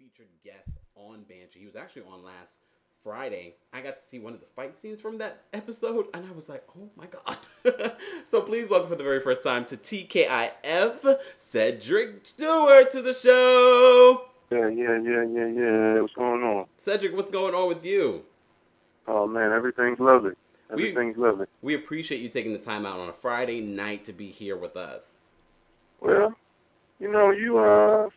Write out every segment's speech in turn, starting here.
featured guest on Banshee. He was actually on last Friday. I got to see one of the fight scenes from that episode, and I was like, oh my god. So please welcome for the very first time to TKIF, Cedric Stewart to the show. Yeah. What's going on? Cedric, what's going on with you? Oh man, everything's lovely. We Everything's lovely. we appreciate you taking the time out on a Friday night to be here with us. Well, you're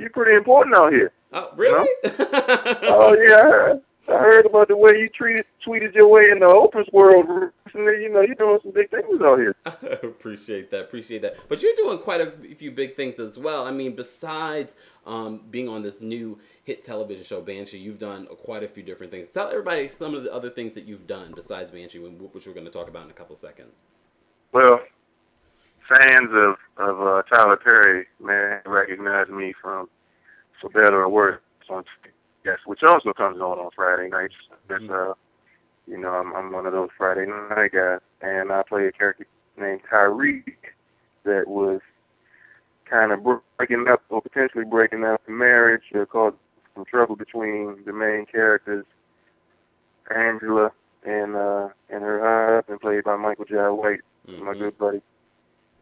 pretty important out here. Oh, You know? really? Oh yeah, I heard about the way you tweeted your way in the Oprah's world recently. You're doing some big things out here. Appreciate that. Appreciate that. But you're doing quite a few big things as well. I mean, besides being on this new hit television show, Banshee, you've done quite a few different things. Tell everybody some of the other things that you've done besides Banshee, which we're going to talk about in a couple seconds. Well, fans of Tyler Perry may recognize me from For Better or Worse on yes, which also comes on Friday nights. That's I'm one of those Friday night guys, and I play a character named Tyreek that was kind of breaking up or potentially breaking up the marriage. It caused some trouble between the main characters, Angela and her husband, played by Michael Jai White, my good buddy.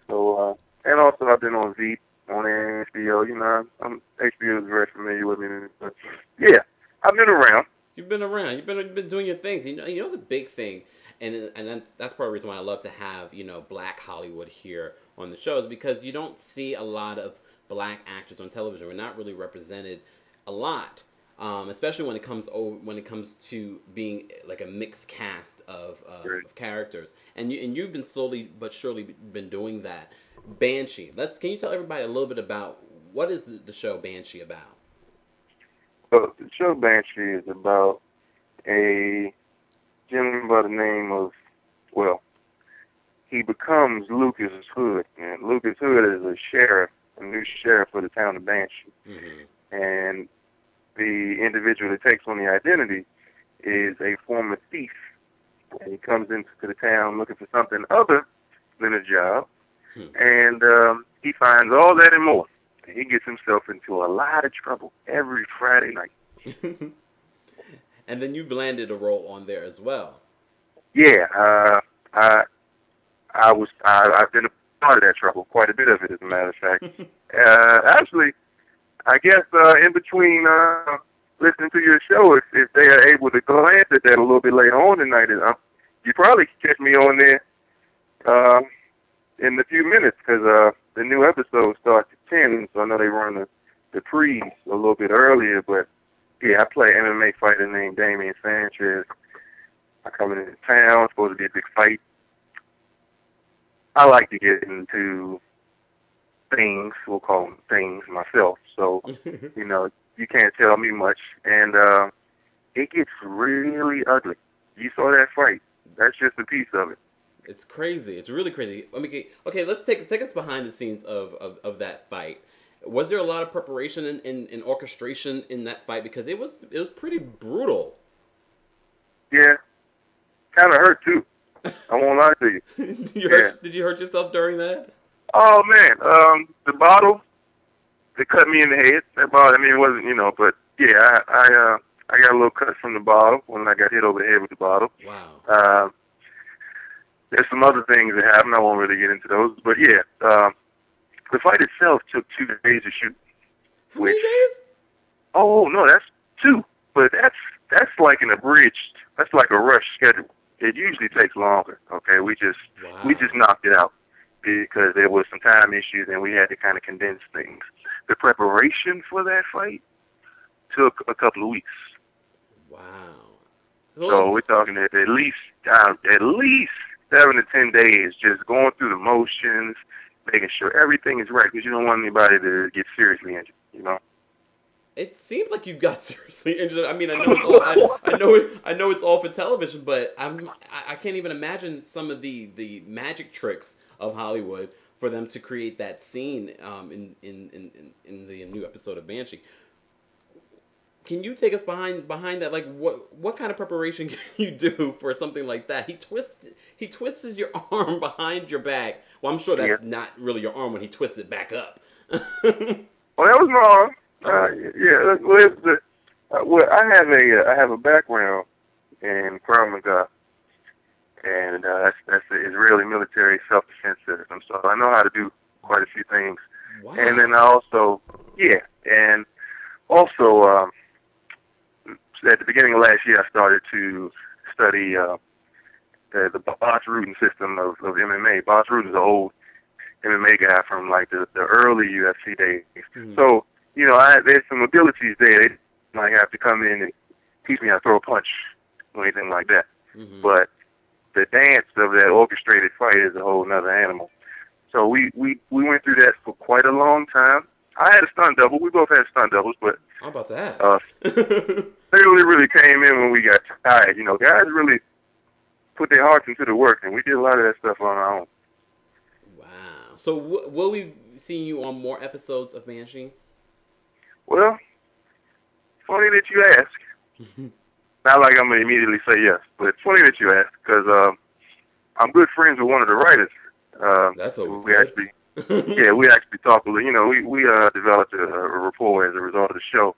So and also I've been on VEEP on HBO. HBO is very familiar with me, but yeah, I've been around. You've been around. You've been doing your things. You know the big thing, and that's part of the reason why I love to have Black Hollywood here on the show is because you don't see a lot of black actors on television. We're not really represented a lot, especially when it comes to being like a mixed cast of characters. And you've been slowly but surely been doing that. Banshee. Can you tell everybody a little bit about what is the show Banshee about? So the show Banshee is about a gentleman by the name of, well, he becomes Lucas Hood. And Lucas Hood is a new sheriff for the town of Banshee. Mm-hmm. And the individual that takes on the identity is a former thief. And he comes into the town looking for something other than a job. And he finds all that and more. And he gets himself into a lot of trouble every Friday night. And then you've landed a role on there as well. Yeah, I've been a part of that trouble, quite a bit of it, as a matter of fact. Actually, I guess in between listening to your show, if they are able to glance at that a little bit later on tonight, you probably catch me on there in a few minutes, because the new episode starts at 10, so I know they run the pre's a little bit earlier, but yeah, I play an MMA fighter named Damian Sanchez. I come into town, it's supposed to be a big fight. I like to get into things, we'll call them things, myself, so, you can't tell me much, and it gets really ugly. You saw that fight. That's just a piece of it. It's crazy. It's really crazy. Okay, let's take us behind the scenes of that fight. Was there a lot of preparation and orchestration in that fight? Because it was pretty brutal. Yeah. Kind of hurt, too. I won't lie to you. Did you hurt yourself during that? Oh, man. The bottle, it cut me in the head. That bottle, I mean, it wasn't, but yeah, I got a little cut from the bottle when I got hit over the head with the bottle. Wow. There's some other things that happened. I won't really get into those. But, yeah, the fight itself took 2 days to shoot. How many days? Oh, no, that's 2. But that's like an abridged, that's like a rush schedule. It usually takes longer, okay? We just knocked it out because there was some time issues and we had to kind of condense things. The preparation for that fight took a couple of weeks. Wow. So we're talking at least 7 to 10 days, just going through the motions, making sure everything is right, because you don't want anybody to get seriously injured, It seems like you got seriously injured. I mean, I know it's all, I know it's all for television, but I can't even imagine some of the magic tricks of Hollywood for them to create that scene in the new episode of Banshee. Can you take us behind that? Like, what kind of preparation can you do for something like that? He twists your arm behind your back. Well, I'm sure that's not really your arm when he twists it back up. Well, that was my arm. Yeah. Well, I have a background in Krav Maga, and that's the Israeli military self-defense system. So I know how to do quite a few things. And then Wow. I also, yeah, and also at the beginning of last year, I started to study the Boss Rutan system of MMA. Boss Rutan is an old MMA guy from like the early UFC days. Mm-hmm. So, there's some abilities there. They might have to come in and teach me how to throw a punch or anything like that. Mm-hmm. But the dance of that orchestrated fight is a whole nother animal. So we went through that for quite a long time. I had a stunt double. We both had stunt doubles, but I'm about to ask. uh, they really came in when we got tired. Guys really put their hearts into the work, and we did a lot of that stuff on our own. Wow. So will we see you on more episodes of Banshee? Well, funny that you ask. Not like I'm going to immediately say yes, but it's funny that you ask because I'm good friends with one of the writers. That's always We good. actually, yeah, we actually talked. We developed a rapport as a result of the show,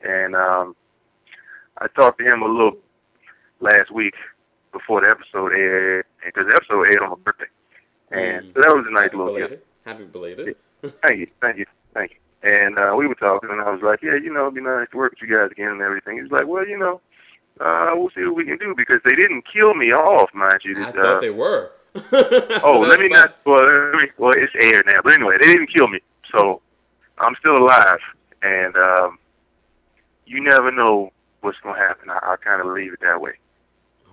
and I talked to him a little last week before the episode aired, because the episode aired on my birthday, and so that was a nice Happy little gift. belated. Happy belated. Thank you. And we were talking, and I was like, yeah, it'd be nice to work with you guys again and everything. He was like, well, we'll see what we can do, because they didn't kill me off, mind you. I thought they were. So Let that's me fine. not. Well, it's aired now. But anyway, they didn't kill me, so I'm still alive. And you never know what's gonna happen. I'll kind of leave it that way.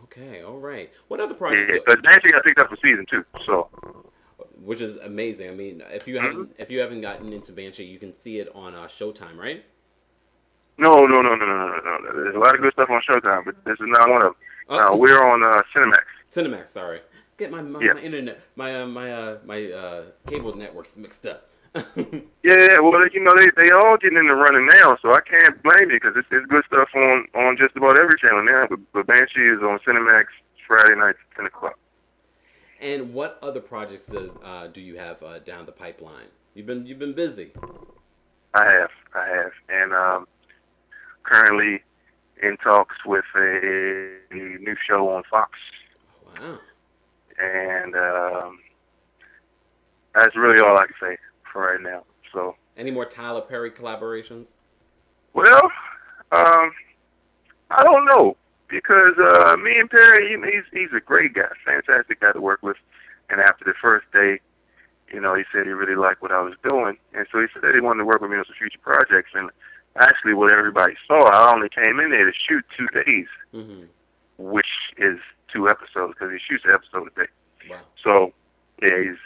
Okay, all right. What other Yeah, projects? because Banshee got picked up for season 2. So. Which is amazing. I mean, Hmm. if you haven't gotten into Banshee, you can see it on Showtime, right? No. There's a lot of good stuff on Showtime, but this is not one of them. Oh, We're on Cinemax. Cinemax. Sorry, get Yeah. my internet, my cable networks mixed up. Yeah, well, they all getting in the running now, so I can't blame you, because it's good stuff on just about every channel now. But Banshee is on Cinemax Friday nights at 10 o'clock. And what other projects do you have down the pipeline? You've been busy. I have, and currently in talks with a new show on Fox, Wow. and that's really all I can say for right now. So, Any more Tyler Perry collaborations? well, I don't know, because me and Perry, he's a great guy, fantastic guy to work with. And after the first day, he said he really liked what I was doing, and so he said he wanted to work with me on some future projects. And actually, what everybody saw, I only came in there to shoot 2 days, Mm-hmm. which is 2 episodes, because he shoots an episode a day. Wow. So, yeah, his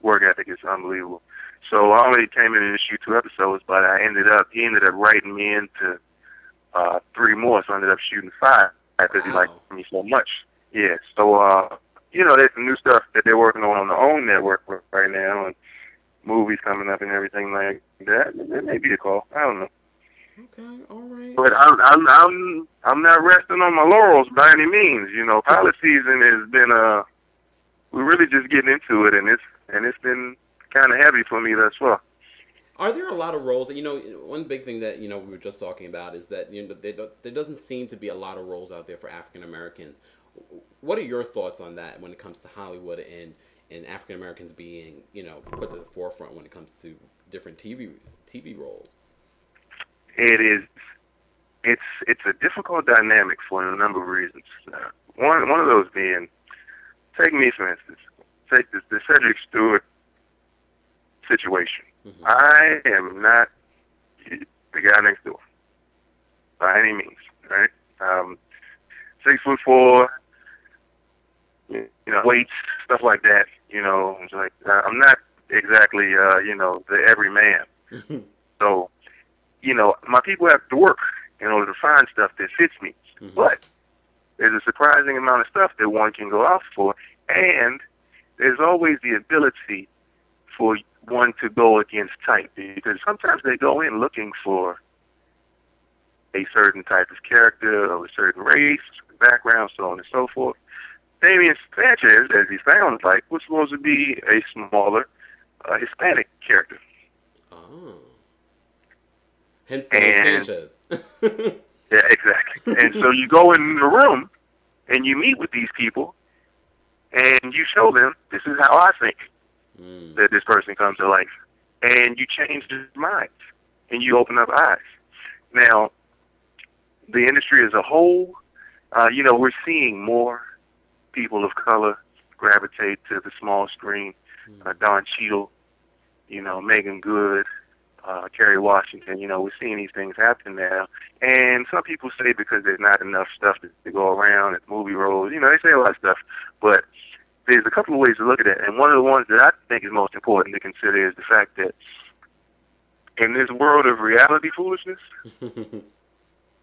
work ethic is unbelievable. So I only came in to shoot 2 episodes, but he ended up writing me into 3 more, so I ended up shooting 5 because he liked Wow. me so much. Yeah, so there's some new stuff that they're working on their own network right now, and movies coming up and everything like that. That may be a call. I don't know. Okay. All right. But I'm not resting on my laurels by any means. Pilot season has been we're really just getting into it, and it's been kind of heavy for me thus far. Are there a lot of roles? One big thing that we were just talking about is that there doesn't seem to be a lot of roles out there for African Americans. What are your thoughts on that when it comes to Hollywood and African Americans being put to the forefront when it comes to different TV roles? It is. It's a difficult dynamic for a number of reasons. One of those being, take me for instance, take the Cedric Stewart situation. Mm-hmm. I am not the guy next door by any means, right? 6'4", weights, stuff like that. It's like I'm not exactly the everyman. So my people have to work in order to find stuff that fits me. Mm-hmm. But there's a surprising amount of stuff that one can go out for, and there's always the ability for one to go against type, because sometimes they go in looking for a certain type of character or a certain race, background, so on and so forth. Damien Sanchez, as he sounds like, was supposed to be a smaller Hispanic character. Oh. Hence the name And Sanchez. yeah, exactly. And so you go in the room and you meet with these people and you show them, this is how I think that this person comes to life. And you change their minds and you open up eyes. Now, the industry as a whole, we're seeing more people of color gravitate to the small screen. Don Cheadle, Megan Good, Kerry Washington, we're seeing these things happen now. And some people say because there's not enough stuff to go around at movie roles, they say a lot of stuff. But there's a couple of ways to look at it. And one of the ones that I think is most important to consider is the fact that in this world of reality foolishness,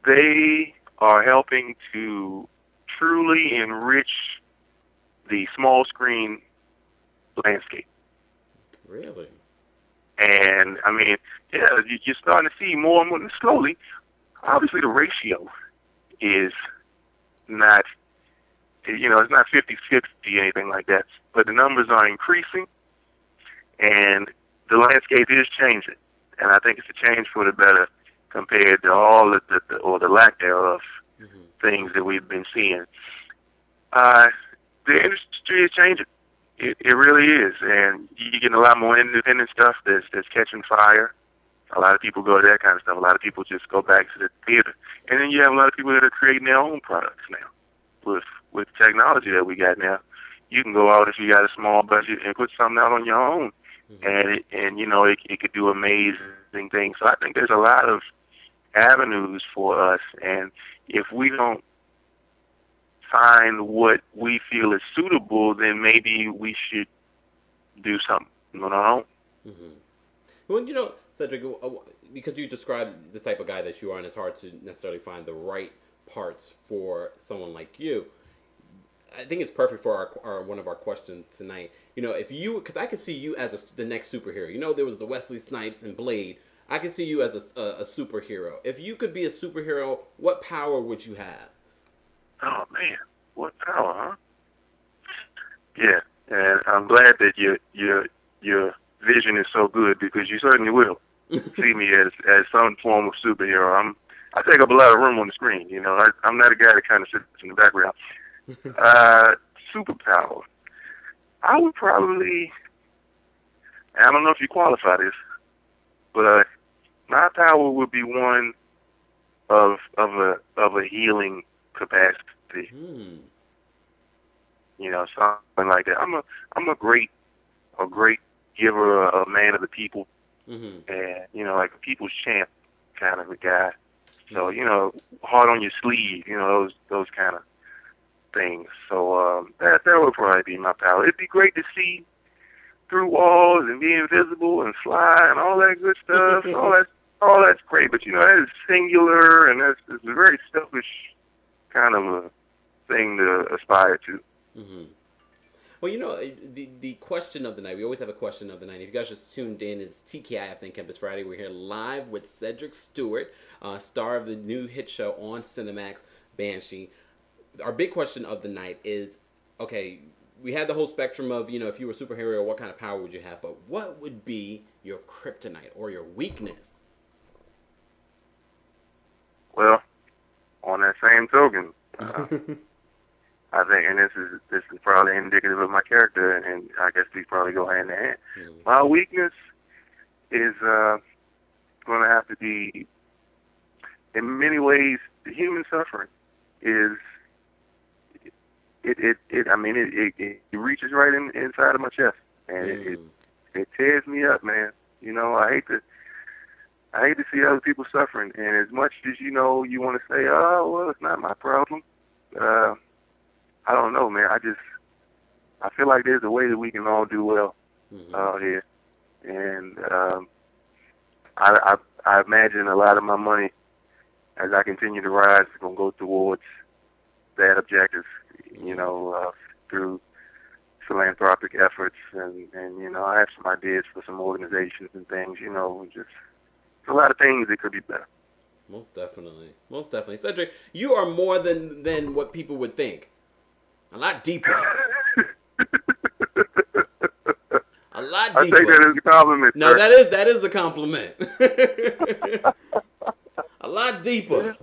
they are helping to truly enrich the small screen landscape. Really? And, I mean, yeah, you're starting to see more and more slowly. Obviously, the ratio is not, it's not 50-50, anything like that. But the numbers are increasing, and the landscape is changing. And I think it's a change for the better compared to all of the lack thereof things that we've been seeing. The industry is changing. It really is. And you're getting a lot more independent stuff that's catching fire. A lot of people go to that kind of stuff. A lot of people just go back to the theater. And then you have a lot of people that are creating their own products now. With technology that we got now, you can go out if you got a small budget and put something out on your own. And it could do amazing things. So I think there's a lot of avenues for us. And if we don't find what we feel is suitable, then maybe we should do something on our own. Well, Cedric, because you described the type of guy that you are, and it's hard to necessarily find the right parts for someone like you. I think it's perfect for our one of our questions tonight. If you, because I could see you as the next superhero. There was the Wesley Snipes and Blade. I could see you as a superhero. If you could be a superhero, what power would you have? Oh man, what power, huh? Yeah, and I'm glad that your vision is so good, because you certainly will see me as some form of superhero. I take up a lot of room on the screen. I'm not a guy that kind of sits in the background. Superpower. I would probably, I don't know if you qualify this, but my power would be one of a healing capacity. Something like that. I'm a great giver, a man of the people, and like a people's champ kind of a guy. So heart on your sleeve, those kind of things. So that would probably be my power. It'd be great to see through walls and be invisible and fly and all that good stuff. all that's great, but that is singular, and it's a very selfish kind of a thing to aspire to. Well, the question of the night, we always have a question of the night. If you guys just tuned in, it's TKI, I think, Kemp, Friday. We're here live with Cedric Stewart, star of the new hit show on Cinemax, Banshee. Our big question of the night is, okay, we had the whole spectrum of, if you were a superhero, what kind of power would you have? But what would be your kryptonite or your weakness? Well, on that same token, I think, and this is probably indicative of my character, and I guess these probably go hand in hand. My weakness is going to have to be, in many ways, the human suffering is. It reaches right inside of my chest, and it tears me up, man. I hate to see other people suffering, and as much as you want to say, oh well, it's not my problem. I don't know, man. I feel like there's a way that we can all do well out here, and I imagine a lot of my money, as I continue to rise, is going to go towards that objective. Through philanthropic efforts, and I have some ideas for some organizations and things, just a lot of things that could be better. Most definitely. Cedric, you are more than what people would think. A lot deeper. A lot deeper. I take that as a compliment. No, sir. that is a compliment. lot deeper.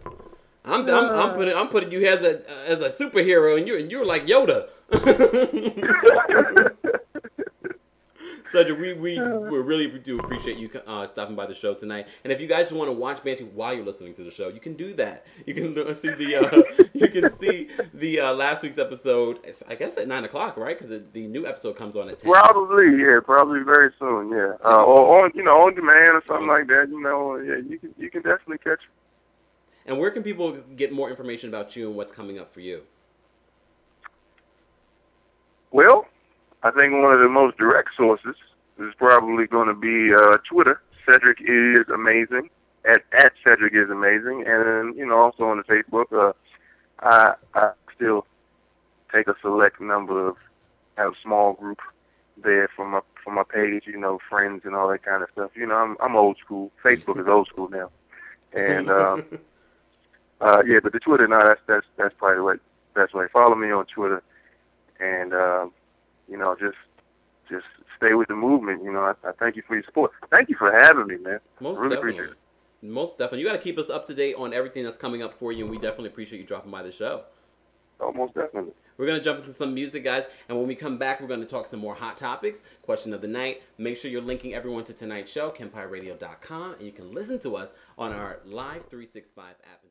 I'm putting you as a superhero, and you're like Yoda. Cedric, we really do appreciate you stopping by the show tonight. And if you guys want to watch Banshee while you're listening to the show, you can do that. You can see the last week's episode. I guess at 9 o'clock, right? Because the new episode comes on at 10. Probably very soon, yeah. Or on on demand or something like that. Yeah, you can definitely catch. And where can people get more information about you and what's coming up for you? Well, I think one of the most direct sources is probably going to be Twitter. Cedric is amazing. At Cedric is amazing, and also on the Facebook. I still take a select number of have a small group there from my page. Friends and all that kind of stuff. I'm old school. Facebook is old school now, and yeah. But the Twitter, no, that's probably the best way. Follow me on Twitter, and just stay with the movement. I thank you for your support. Thank you for having me, man. Most definitely. Most definitely. You got to keep us up to date on everything that's coming up for you, and we definitely appreciate you dropping by the show. Oh, most definitely. We're going to jump into some music, guys, and when we come back, we're going to talk some more hot topics, question of the night. Make sure you're linking everyone to tonight's show, KEMPIREradio.com, and you can listen to us on our Live 365 app.